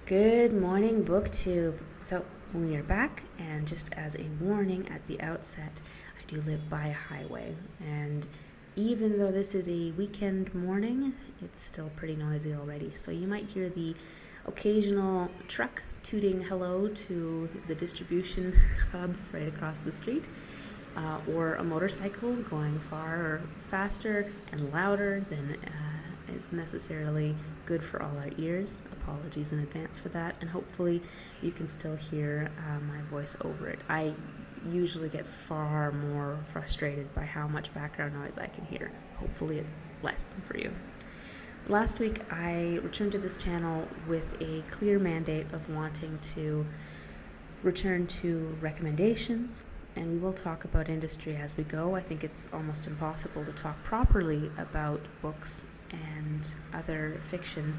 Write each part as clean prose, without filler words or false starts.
Good morning, BookTube. So we are back, and just as a warning at the outset, I do live by a highway, and even though this is a weekend morning, it's still pretty noisy already. So you might hear the occasional truck tooting hello to the distribution hub right across the street, or a motorcycle going far faster and louder than is necessarily good for all our ears. Apologies in advance for that, and hopefully you can still hear my voice over it. I usually get far more frustrated by how much background noise I can hear. Hopefully it's less for you. Last week I returned to this channel with a clear mandate of wanting to return to recommendations, and we will talk about industry as we go. I think it's almost impossible to talk properly about books and other fiction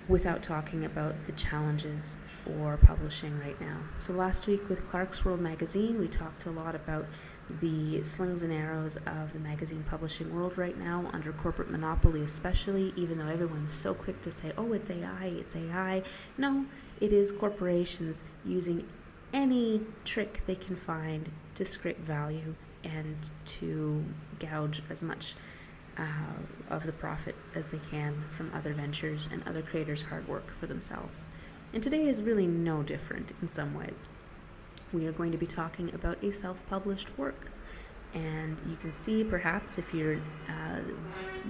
without talking about the challenges for publishing right now. So last week with Clarkesworld magazine, we talked a lot about the slings and arrows of the magazine publishing world right now, under corporate monopoly especially, even though everyone's so quick to say, oh, it's AI, it's AI. No, it is corporations using any trick they can find to scrape value and to gouge as much of the profit as they can from other ventures and other creators' hard work for themselves. And today is really no different in some ways. We are going to be talking about a self-published work. And you can see, perhaps, if you're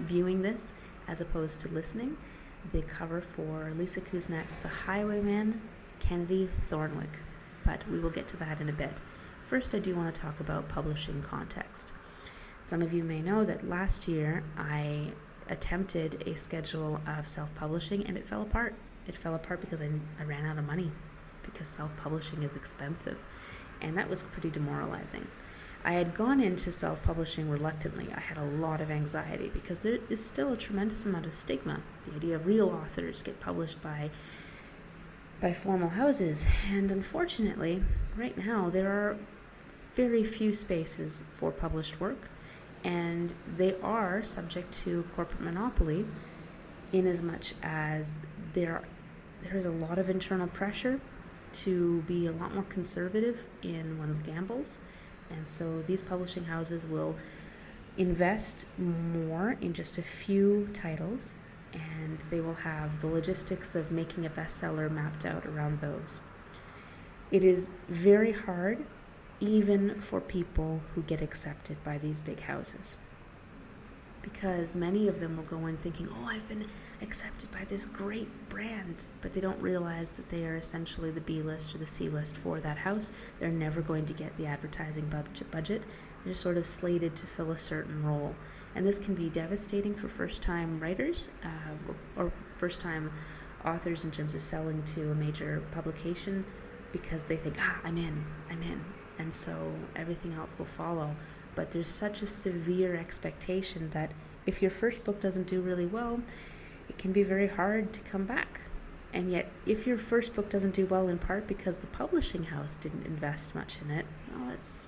viewing this as opposed to listening, the cover for Lisa Kuznak's The Highwayman Kennedy Thornwick. But we will get to that in a bit. First, I do want to talk about publishing context. Some of you may know that last year I attempted a schedule of self-publishing and it fell apart. It fell apart because I ran out of money, because self-publishing is expensive, and that was pretty demoralizing. I had gone into self-publishing reluctantly. I had a lot of anxiety because there is still a tremendous amount of stigma. The idea of real authors get published by formal houses, and unfortunately, right now there are very few spaces for published work, and they are subject to corporate monopoly in as much as there is a lot of internal pressure to be a lot more conservative in one's gambles, and so these publishing houses will invest more in just a few titles, and they will have the logistics of making a bestseller mapped out around those. It is very hard even for people who get accepted by these big houses, because many of them will go in thinking, oh, I've been accepted by this great brand, but they don't realize that they are essentially the B list or the C list for that house. They're never going to get the advertising budget. They're sort of slated to fill a certain role, and this can be devastating for first-time writers or first-time authors in terms of selling to a major publication, because they think, I'm in, and so everything else will follow. But there's such a severe expectation that if your first book doesn't do really well, it can be very hard to come back. And yet, if your first book doesn't do well in part because the publishing house didn't invest much in it, well, it's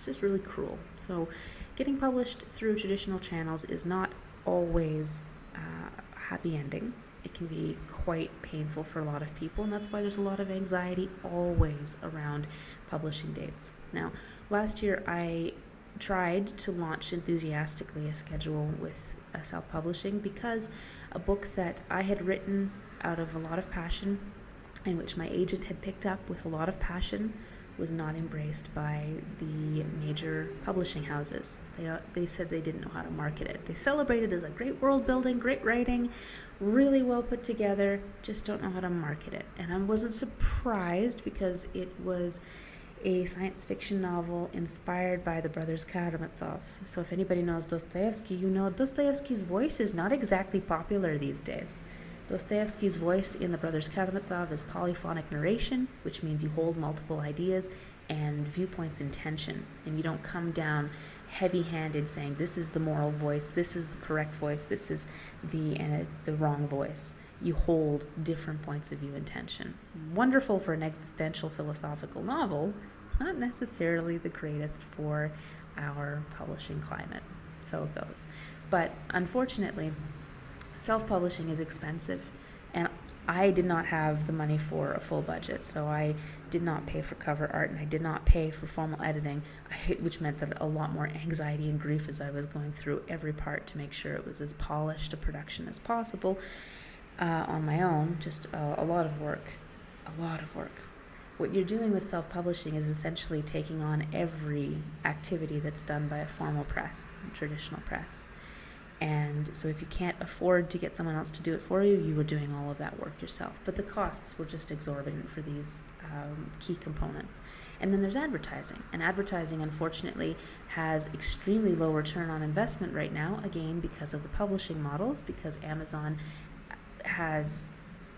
just really cruel. So getting published through traditional channels is not always a happy ending. It can be quite painful for a lot of people, and that's why there's a lot of anxiety always around publishing dates. Now, last year I tried to launch enthusiastically a schedule with self-publishing, because a book that I had written out of a lot of passion, and which my agent had picked up with a lot of passion, was not embraced by the major publishing houses. They said they didn't know how to market it. They celebrated it as a great world building, great writing, really well put together, just don't know how to market it. And I wasn't surprised, because it was a science fiction novel inspired by the brothers Karamazov. So if anybody knows Dostoevsky, you know Dostoevsky's voice is not exactly popular these days. Dostoevsky's voice in the brothers Karamazov is polyphonic narration, which means you hold multiple ideas and viewpoints in tension, and you don't come down heavy-handed saying this is the moral voice, this is the correct voice, this is the wrong voice. You hold different points of view in tension. Wonderful for an existential philosophical novel, not necessarily the greatest for our publishing climate. So it goes. But unfortunately, self-publishing is expensive, and I did not have the money for a full budget, so I did not pay for cover art, and I did not pay for formal editing, which meant that a lot more anxiety and grief as I was going through every part to make sure it was as polished a production as possible on my own. Just a lot of work. What you're doing with self-publishing is essentially taking on every activity that's done by a formal press, a traditional press. And so if you can't afford to get someone else to do it for you, you were doing all of that work yourself. But the costs were just exorbitant for these key components. And then there's advertising. And advertising, unfortunately, has extremely low return on investment right now, again, because of the publishing models, because Amazon has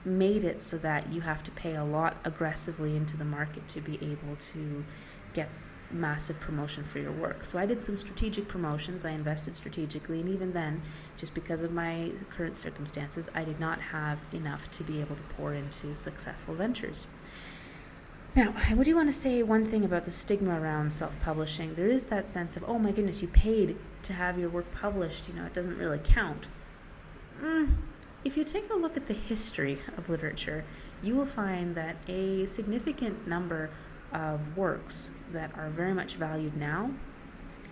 made it so that you have to pay a lot aggressively into the market to be able to get massive promotion for your work. So I did some strategic promotions. I invested strategically, and even then, just because of my current circumstances, I did not have enough to be able to pour into successful ventures. Now, I do want to say one thing about the stigma around self-publishing. There is that sense of, oh my goodness, you paid to have your work published, it doesn't really count. If you take a look at the history of literature, you will find that a significant number of works that are very much valued now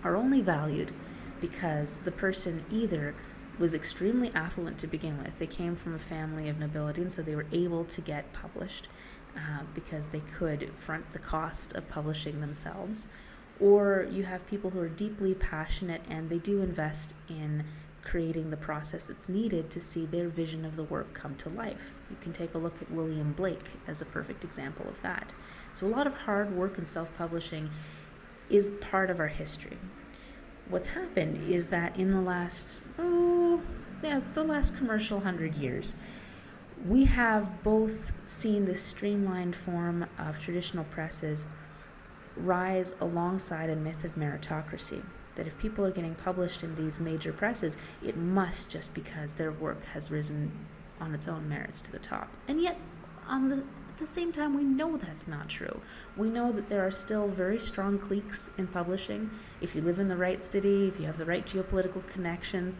are only valued because the person either was extremely affluent to begin with. They came from a family of nobility, and so they were able to get published because they could front the cost of publishing themselves. Or you have people who are deeply passionate and they do invest in creating the process that's needed to see their vision of the work come to life. You can take a look at William Blake as a perfect example of that. So a lot of hard work in self-publishing is part of our history. What's happened is that in the last commercial 100 years, we have both seen this streamlined form of traditional presses rise alongside a myth of meritocracy. That if people are getting published in these major presses, it must just because their work has risen on its own merits to the top. And yet, at the same time, we know that's not true. We know that there are still very strong cliques in publishing. If you live in the right city, if you have the right geopolitical connections,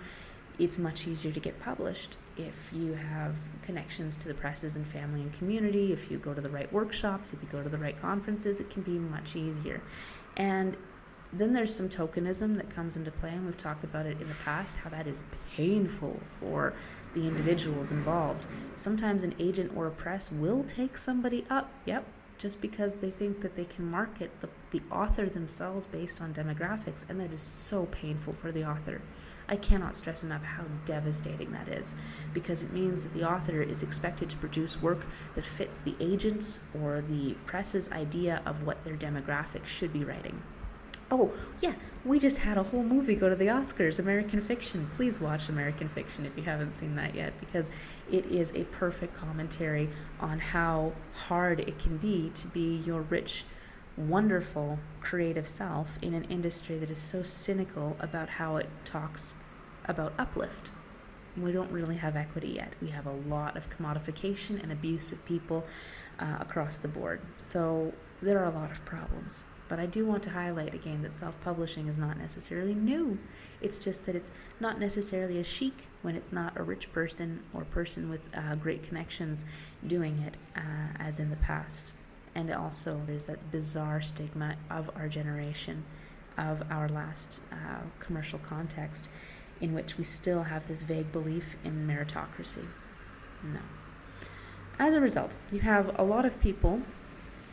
it's much easier to get published. If you have connections to the presses and family and community, if you go to the right workshops, if you go to the right conferences, it can be much easier. And then there's some tokenism that comes into play, and we've talked about it in the past, how that is painful for the individuals involved. Sometimes an agent or a press will take somebody up, just because they think that they can market the author themselves based on demographics, and that is so painful for the author. I cannot stress enough how devastating that is, because it means that the author is expected to produce work that fits the agent's or the press's idea of what their demographic should be writing. Oh, yeah, we just had a whole movie go to the Oscars, American Fiction. Please watch American Fiction if you haven't seen that yet, because it is a perfect commentary on how hard it can be to be your rich, wonderful, creative self in an industry that is so cynical about how it talks about uplift. We don't really have equity yet. We have a lot of commodification and abuse of people across the board. So there are a lot of problems. But I do want to highlight again that self-publishing is not necessarily new. It's just that it's not necessarily as chic when it's not a rich person or person with great connections doing it as in the past. And also there's that bizarre stigma of our generation, of our last commercial context, in which we still have this vague belief in meritocracy. No. As a result, you have a lot of people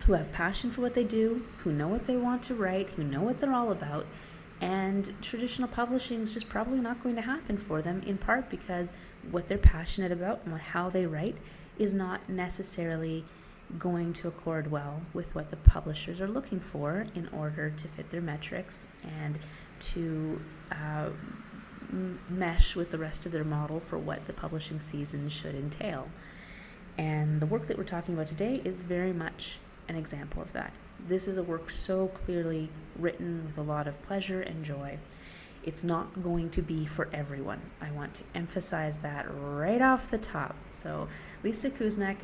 who have passion for what they do, who know what they want to write, who know what they're all about, and traditional publishing is just probably not going to happen for them, in part because what they're passionate about and how they write is not necessarily going to accord well with what the publishers are looking for in order to fit their metrics and to mesh with the rest of their model for what the publishing season should entail. And the work that we're talking about today is very much an example of that. This is a work so clearly written with a lot of pleasure and joy. It's not going to be for everyone. I want to emphasize that right off the top. So Lisa Kuznak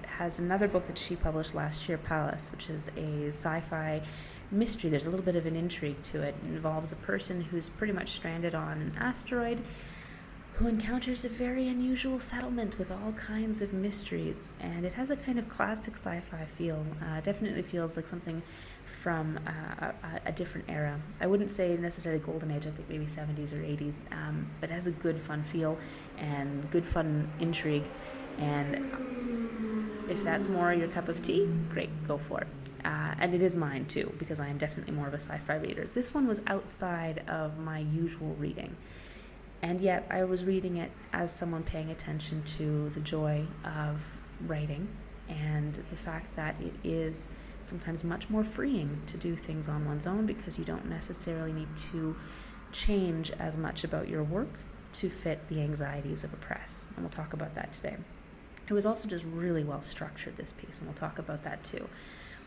has another book that she published last year, Pallas, which is a sci-fi mystery. There's a little bit of an intrigue to it. It involves a person who's pretty much stranded on an asteroid who encounters a very unusual settlement with all kinds of mysteries. And it has a kind of classic sci-fi feel. Definitely feels like something from a different era. I wouldn't say necessarily golden age, I think maybe 70s or 80s, but it has a good fun feel and good fun intrigue. And if that's more your cup of tea, great, go for it. And it is mine too, because I am definitely more of a sci-fi reader. This one was outside of my usual reading, and yet I was reading it as someone paying attention to the joy of writing and the fact that it is sometimes much more freeing to do things on one's own, because you don't necessarily need to change as much about your work to fit the anxieties of a press. And we'll talk about that today. It was also just really well structured, this piece, and we'll talk about that too.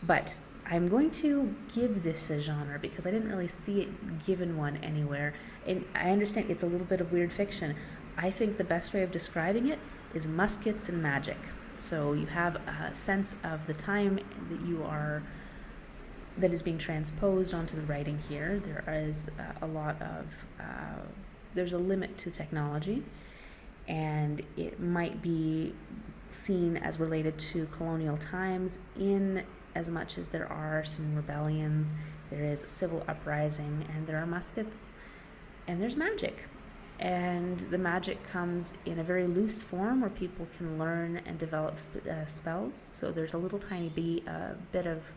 But I'm going to give this a genre because I didn't really see it given one anywhere. And I understand it's a little bit of weird fiction. I think the best way of describing it is muskets and magic. So you have a sense of the time that is being transposed onto the writing here. There is there's a limit to technology, and it might be seen as related to colonial times in as much as there are some rebellions, there is a civil uprising, and there are muskets, and there's magic. And the magic comes in a very loose form where people can learn and develop spells. So there's a little tiny bit of,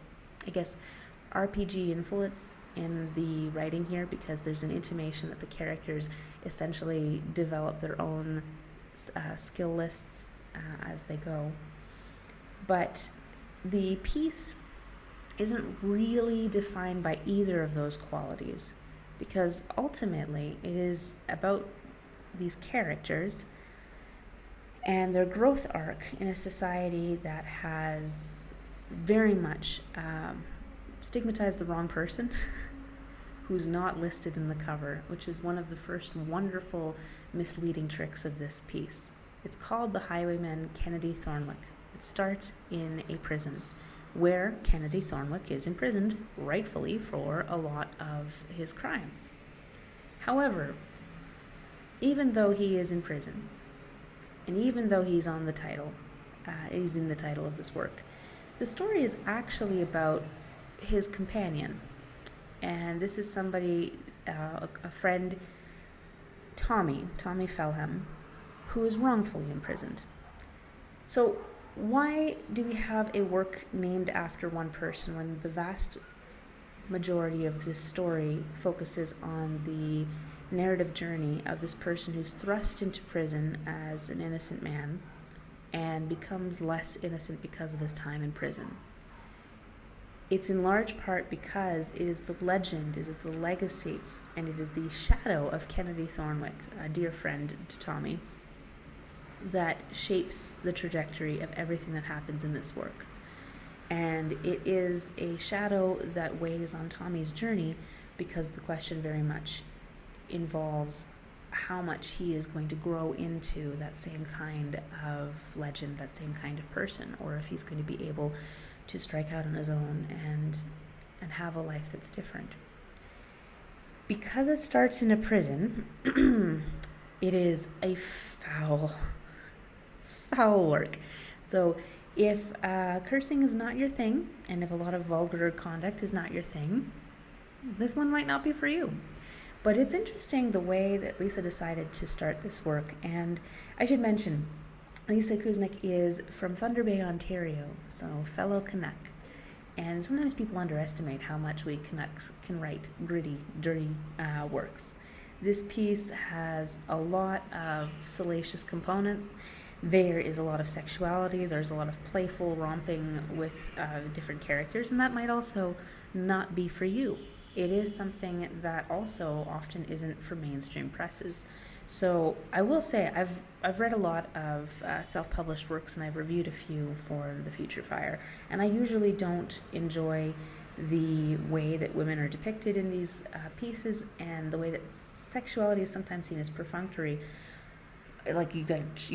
I guess, RPG influence in the writing here, because there's an intimation that the characters essentially develop their own skill lists as they go. But the piece isn't really defined by either of those qualities, because ultimately it is about these characters and their growth arc in a society that has very much stigmatized the wrong person who's not listed in the cover, which is one of the first wonderful misleading tricks of this piece. It's called the Highwayman Kennedy Thornwick. It starts in a prison where Kennedy Thornwick is imprisoned, rightfully, for a lot of his crimes. However, even though he is in prison, and even though he's in the title of this work, the story is actually about his companion. And this is somebody, a friend, Tommy Felham, who is wrongfully imprisoned. So why do we have a work named after one person when the vast majority of this story focuses on the narrative journey of this person who's thrust into prison as an innocent man and becomes less innocent because of his time in prison? It's in large part because it is the legend, it is the legacy, and it is the shadow of Kennedy Thornwick, a dear friend to Tommy, that shapes the trajectory of everything that happens in this work. And it is a shadow that weighs on Tommy's journey, because the question very much involves how much he is going to grow into that same kind of legend, that same kind of person, or if he's going to be able to strike out on his own and have a life that's different. Because it starts in a prison, it is a foul work. So if cursing is not your thing, and if a lot of vulgar conduct is not your thing, this one might not be for you. But it's interesting the way that Lisa decided to start this work. And I should mention, Lisa Kuznak is from Thunder Bay, Ontario, so fellow Canuck. And sometimes people underestimate how much we Canucks can write gritty, dirty works. This piece has a lot of salacious components. There is a lot of sexuality. There's a lot of playful romping with different characters, and that might also not be for you. It is something that also often isn't for mainstream presses. So I will say I've read a lot of self-published works, and I've reviewed a few for the Future Fire, and I usually don't enjoy the way that women are depicted in these pieces, and the way that sexuality is sometimes seen as perfunctory. Like you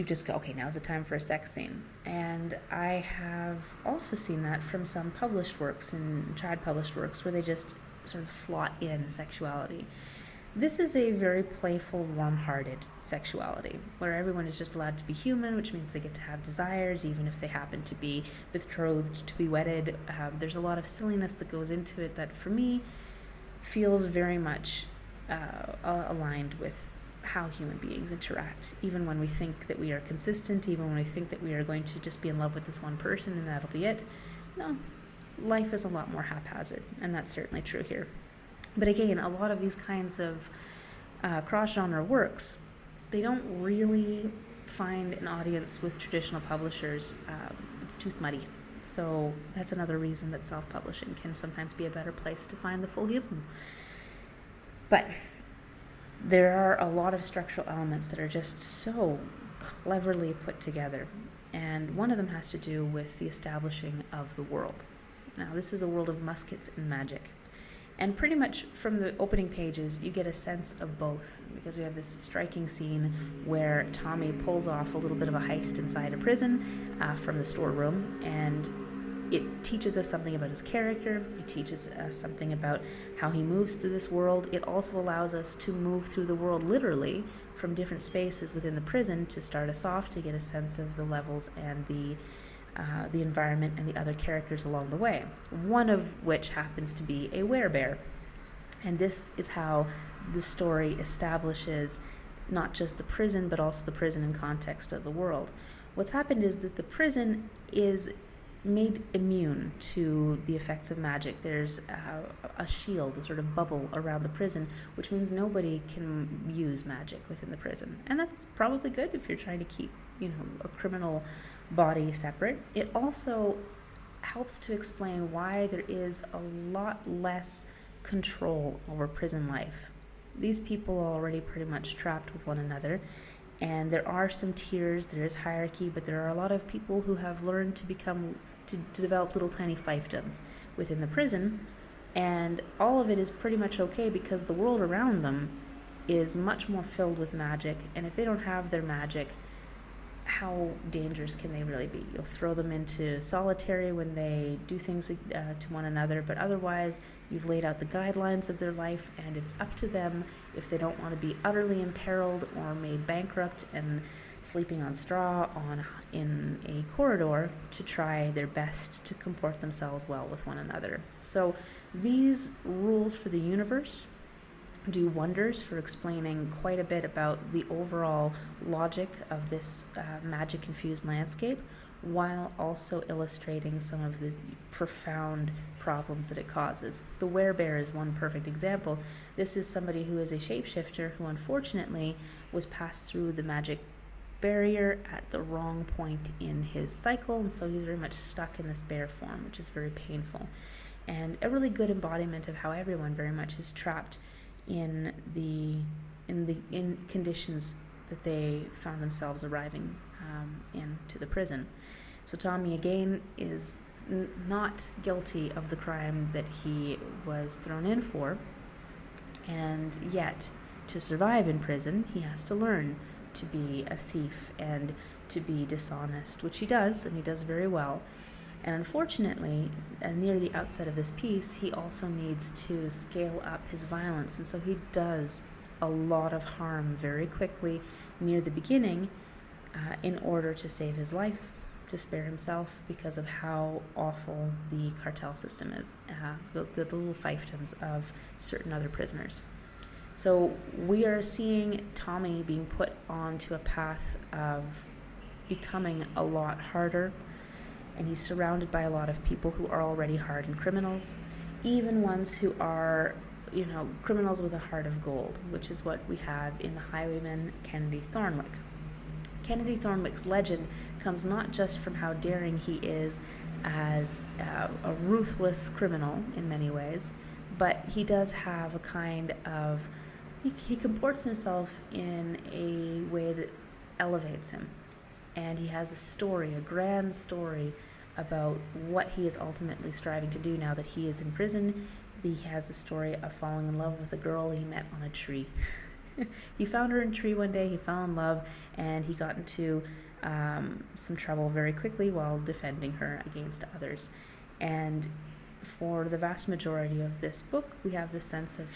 just go, okay, now's the time for a sex scene. And I have also seen that from some published works and tried published works where they just sort of slot in sexuality. This is a very playful, warm-hearted sexuality where everyone is just allowed to be human, which means they get to have desires even if they happen to be betrothed, to be wedded. There's a lot of silliness that goes into it that for me feels very much aligned with how human beings interact, even when we think that we are consistent, even when we think that we are going to just be in love with this one person and that'll be it. No, life is a lot more haphazard, and that's certainly true here. But again, a lot of these kinds of cross-genre works, they don't really find an audience with traditional publishers. It's too smutty. So that's another reason that self-publishing can sometimes be a better place to find the full human. But there are a lot of structural elements that are just so cleverly put together. And one of them has to do with the establishing of the world. Now, this is a world of muskets and magic. And pretty much from the opening pages, you get a sense of both, because we have this striking scene where Tommy pulls off a little bit of a heist inside a prison from the storeroom, and it teaches us something about his character. It teaches us something about how he moves through this world. It also allows us to move through the world literally from different spaces within the prison to start us off, to get a sense of the levels and the environment and the other characters along the way, one of which happens to be a werebear. And this is how the story establishes not just the prison, but also the prison in context of the world. What's happened is that the prison is made immune to the effects of magic. There's a shield, a sort of bubble around the prison, which means nobody can use magic within the prison. And that's probably good if you're trying to keep, a criminal body separate. It also helps to explain why there is a lot less control over prison life. These people are already pretty much trapped with one another, and there are some tiers, there is hierarchy, but there are a lot of people who have learned to develop little tiny fiefdoms within the prison, and all of it is pretty much okay because the world around them is much more filled with magic, and if they don't have their magic, how dangerous can they really be? You'll throw them into solitary when they do things to one another, but otherwise you've laid out the guidelines of their life, and it's up to them if they don't want to be utterly imperiled or made bankrupt and sleeping on straw in a corridor, to try their best to comport themselves well with one another. So these rules for the universe do wonders for explaining quite a bit about the overall logic of this magic-infused landscape, while also illustrating some of the profound problems that it causes. The werebear is one perfect example. This is somebody who is a shapeshifter who unfortunately was passed through the magic barrier at the wrong point in his cycle, and so he's very much stuck in this bear form, which is very painful. And a really good embodiment of how everyone very much is trapped in conditions that they found themselves arriving into the prison. So Tommy again is not guilty of the crime that he was thrown in for, and yet to survive in prison he has to learn to be a thief and to be dishonest, which he does, and he does very well. And unfortunately, near the outset of this piece, he also needs to scale up his violence, and so he does a lot of harm very quickly near the beginning in order to save his life, to spare himself, because of how awful the cartel system is, the little fiefdoms of certain other prisoners. So we are seeing Tommy being put onto a path of becoming a lot harder, and he's surrounded by a lot of people who are already hardened criminals, even ones who are, criminals with a heart of gold, which is what we have in the Highwayman Kennedy Thornwick. Kennedy Thornwick's legend comes not just from how daring he is as a ruthless criminal in many ways, but he does have a kind of, he comports himself in a way that elevates him. And he has a story, a grand story, about what he is ultimately striving to do now that he is in prison. He has the story of falling in love with a girl he met on a tree. He found her in a tree one day, he fell in love, and he got into some trouble very quickly while defending her against others. And for the vast majority of this book, we have the sense of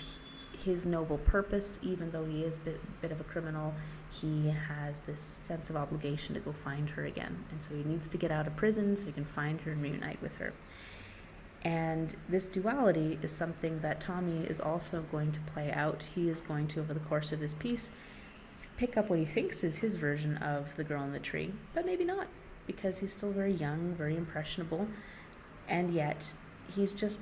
his noble purpose. Even though he is a bit of a criminal, he has this sense of obligation to go find her again. And so he needs to get out of prison so he can find her and reunite with her. And this duality is something that Tommy is also going to play out. He is going to, over the course of this piece, pick up what he thinks is his version of the girl in the tree, but maybe not, because he's still very young, very impressionable, and yet he's just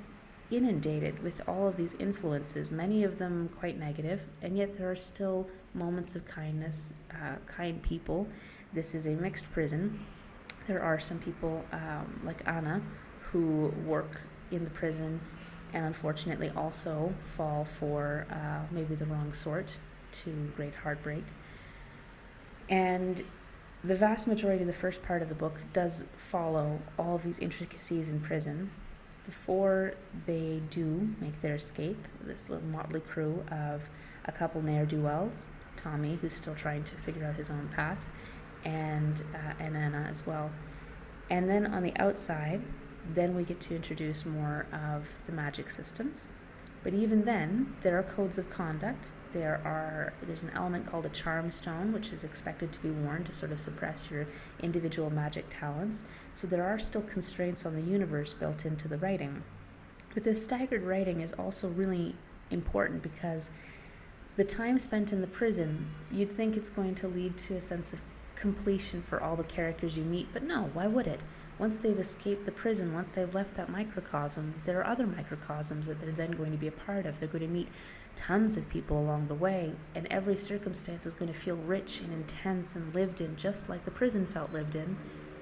inundated with all of these influences, many of them quite negative, and yet there are still moments of kindness, kind people. This is a mixed prison. There are some people like Anna who work in the prison and unfortunately also fall for maybe the wrong sort, to great heartbreak. And the vast majority of the first part of the book does follow all of these intricacies in prison before they do make their escape. This little motley crew of a couple ne'er-do-wells, Tommy, who's still trying to figure out his own path, and Anna as well. And then on the outside, then we get to introduce more of the magic systems. But even then, there are codes of conduct. There's an element called a charm stone, which is expected to be worn to sort of suppress your individual magic talents. So there are still constraints on the universe built into the writing. But this staggered writing is also really important because the time spent in the prison, you'd think it's going to lead to a sense of completion for all the characters you meet, but no, why would it? Once they've escaped the prison, once they've left that microcosm, there are other microcosms that they're then going to be a part of. They're going to meet tons of people along the way, and every circumstance is going to feel rich and intense and lived in, just like the prison felt lived in,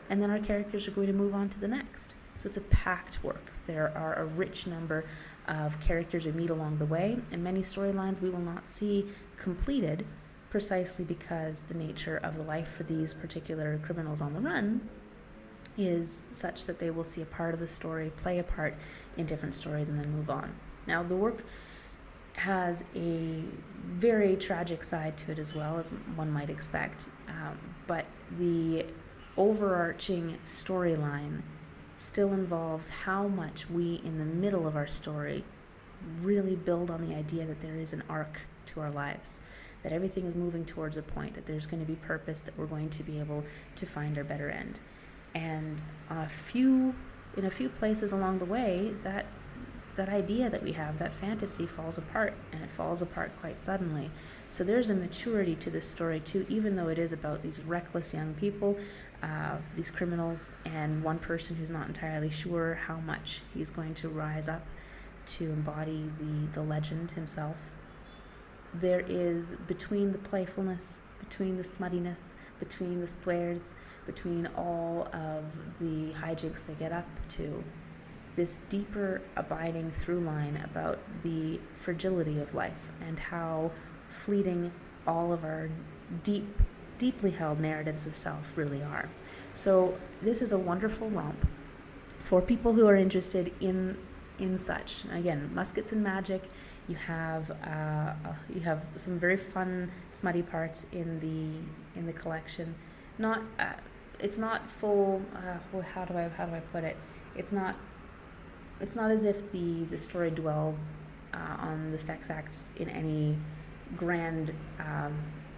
and then our characters are going to move on to the next. So it's a packed work. There are a rich number of characters we meet along the way, and many storylines we will not see completed precisely because the nature of the life for these particular criminals on the run is such that they will see a part of the story, play a part in different stories, and then move on. Now, the work has a very tragic side to it as well, as one might expect, but the overarching storyline still involves how much we, in the middle of our story, really build on the idea that there is an arc to our lives, that everything is moving towards a point, that there's going to be purpose, that we're going to be able to find our better end. And in a few places along the way, that idea that we have, that fantasy, falls apart, and it falls apart quite suddenly. So there's a maturity to this story too, even though it is about these reckless young people, these criminals, and one person who's not entirely sure how much he's going to rise up to embody the legend himself. There is, between the playfulness, between the smuttiness, between the swears, between all of the hijinks they get up to, this deeper abiding through line about the fragility of life and how fleeting all of our deeply held narratives of self really are. So this is a wonderful romp for people who are interested in such. Again, muskets and magic. You have some very fun, smutty parts in the collection. It's not full. How do I put it? It's not as if the story dwells on the sex acts in any grand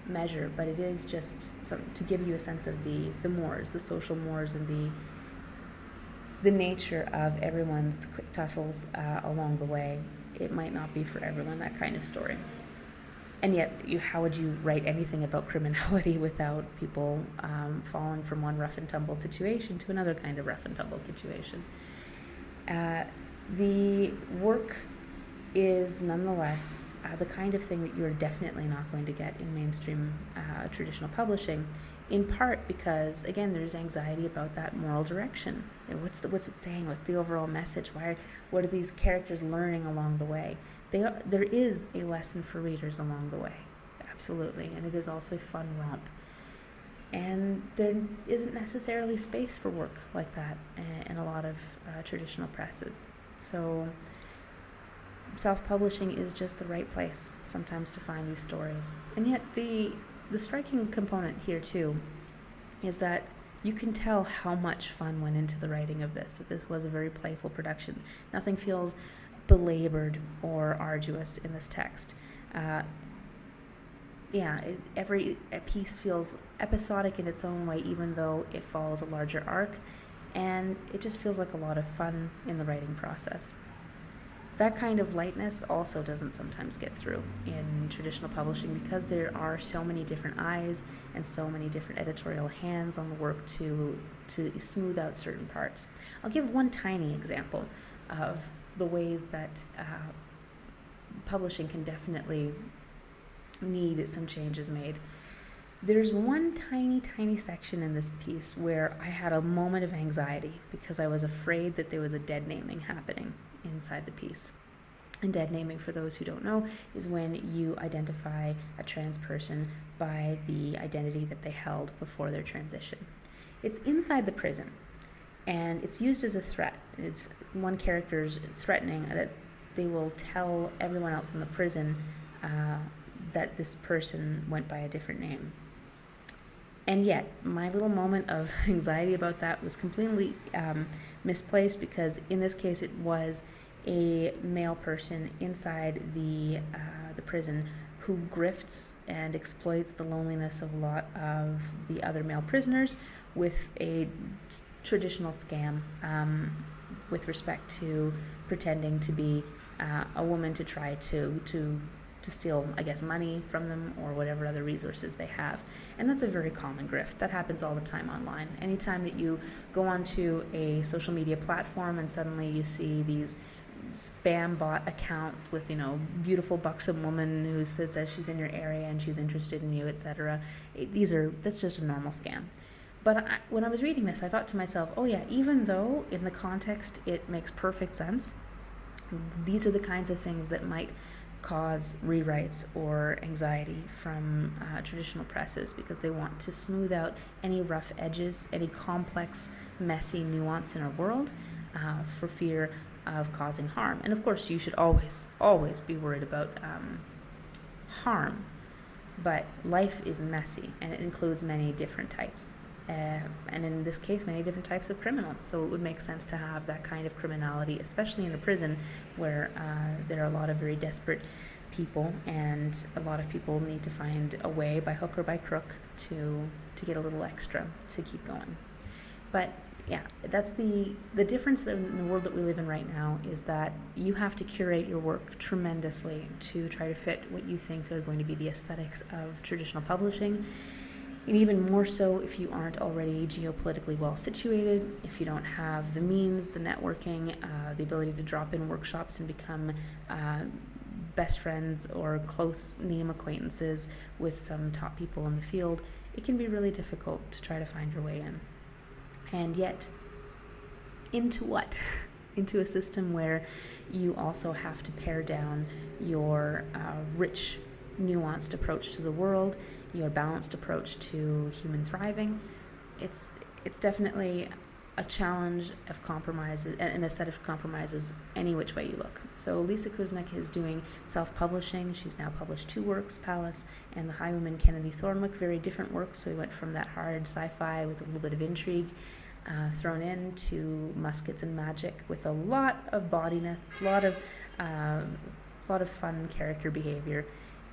measure, but it is just to give you a sense of the mores, the social mores, and the nature of everyone's quick tussles along the way. It might not be for everyone, that kind of story. And yet, how would you write anything about criminality without people falling from one rough and tumble situation to another kind of rough and tumble situation? The work is nonetheless the kind of thing that you're definitely not going to get in mainstream traditional publishing, in part because, again, there's anxiety about that moral direction. What's it saying? What's the overall message? What are these characters learning along the way? There is a lesson for readers along the way, absolutely, and it is also a fun romp. And there isn't necessarily space for work like that in a lot of traditional presses. So self-publishing is just the right place sometimes to find these stories. And yet the striking component here too is that you can tell how much fun went into the writing of this, that this was a very playful production. Nothing feels belabored or arduous in this text. Every piece feels episodic in its own way, even though it follows a larger arc, and it just feels like a lot of fun in the writing process. That kind of lightness also doesn't sometimes get through in traditional publishing because there are so many different eyes and so many different editorial hands on the work to smooth out certain parts. I'll give one tiny example of the ways that publishing can definitely need some changes made. There's one tiny section in this piece where I had a moment of anxiety because I was afraid that there was a dead naming happening inside the piece. And dead naming, for those who don't know, is when you identify a trans person by the identity that they held before their transition. It's inside the prison, and it's used as a threat. It's one character's threatening that they will tell everyone else in the prison that this person went by a different name. And yet, my little moment of anxiety about that was completely misplaced because in this case it was a male person inside the prison who grifts and exploits the loneliness of a lot of the other male prisoners with a traditional scam with respect to pretending to be a woman to try to steal, I guess, money from them or whatever other resources they have. And that's a very common grift. That happens all the time online. Anytime that you go onto a social media platform and suddenly you see these spam bot accounts with, beautiful buxom woman who says that she's in your area and she's interested in you, etc. That's just a normal scam. But when I was reading this, I thought to myself, oh yeah, even though in the context it makes perfect sense, these are the kinds of things that might cause rewrites or anxiety from traditional presses because they want to smooth out any rough edges, any complex, messy nuance in our world for fear of causing harm. And of course, you should always be worried about harm, but life is messy and it includes many different types. And in this case, many different types of criminal. So it would make sense to have that kind of criminality, especially in a prison where there are a lot of very desperate people, and a lot of people need to find a way, by hook or by crook, to get a little extra to keep going. But yeah, that's the difference in the world that we live in right now, is that you have to curate your work tremendously to try to fit what you think are going to be the aesthetics of traditional publishing. And even more so if you aren't already geopolitically well situated, if you don't have the means, the networking, the ability to drop in workshops and become best friends or close name acquaintances with some top people in the field, it can be really difficult to try to find your way in. And yet, into what? Into a system where you also have to pare down your rich, nuanced approach to the world, your balanced approach to human thriving. It's definitely a challenge of compromises and a set of compromises any which way you look. So Lisa Kuznak is doing self-publishing. She's now published 2 works, Pallas and the Highwayman Kennedy Thornwick, very different works. So we went from that hard sci-fi with a little bit of intrigue thrown in to muskets and magic with a lot of bodiness, a lot of fun character behavior.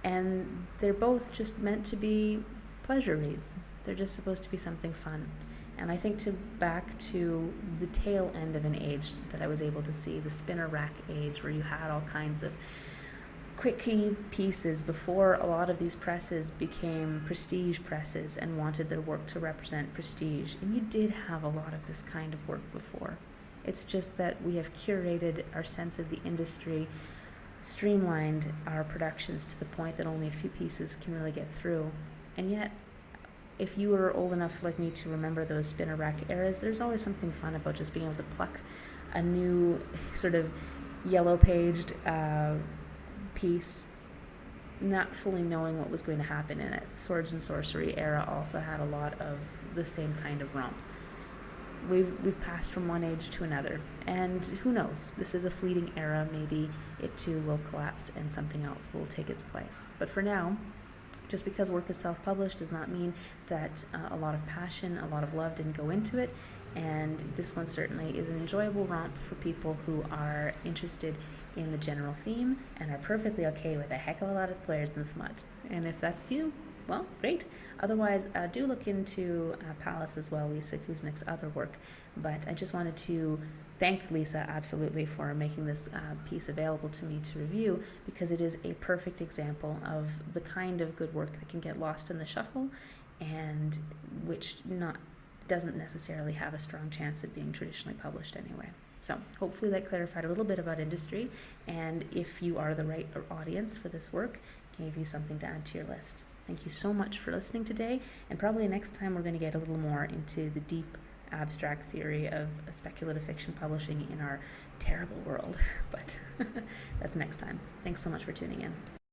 And they're both just meant to be pleasure reads. They're just supposed to be something fun. And I think back to the tail end of an age that I was able to see, the spinner rack age, where you had all kinds of quickie pieces before a lot of these presses became prestige presses and wanted their work to represent prestige. And you did have a lot of this kind of work before. It's just that we have curated our sense of the industry, streamlined our productions to the point that only a few pieces can really get through. And yet, if you were old enough like me to remember those spinner rack eras, there's always something fun about just being able to pluck a new sort of yellow-paged piece, not fully knowing what was going to happen in it. The Swords and Sorcery era also had a lot of the same kind of romp. We've passed from one age to another, and who knows, this is a fleeting era. Maybe it too will collapse and something else will take its place. But for now, just because work is self-published does not mean that a lot of passion, a lot of love didn't go into it, and this one certainly is an enjoyable romp for people who are interested in the general theme and are perfectly okay with a heck of a lot of squares and smut. And if that's you, well, great. Otherwise, do look into Pallas as well, Lisa Kuznak's other work. But I just wanted to thank Lisa absolutely for making this piece available to me to review, because it is a perfect example of the kind of good work that can get lost in the shuffle and which doesn't necessarily have a strong chance at being traditionally published anyway. So hopefully that clarified a little bit about industry, and if you are the right audience for this work, gave you something to add to your list. Thank you so much for listening today, and probably next time we're going to get a little more into the deep abstract theory of speculative fiction publishing in our terrible world, but that's next time. Thanks so much for tuning in.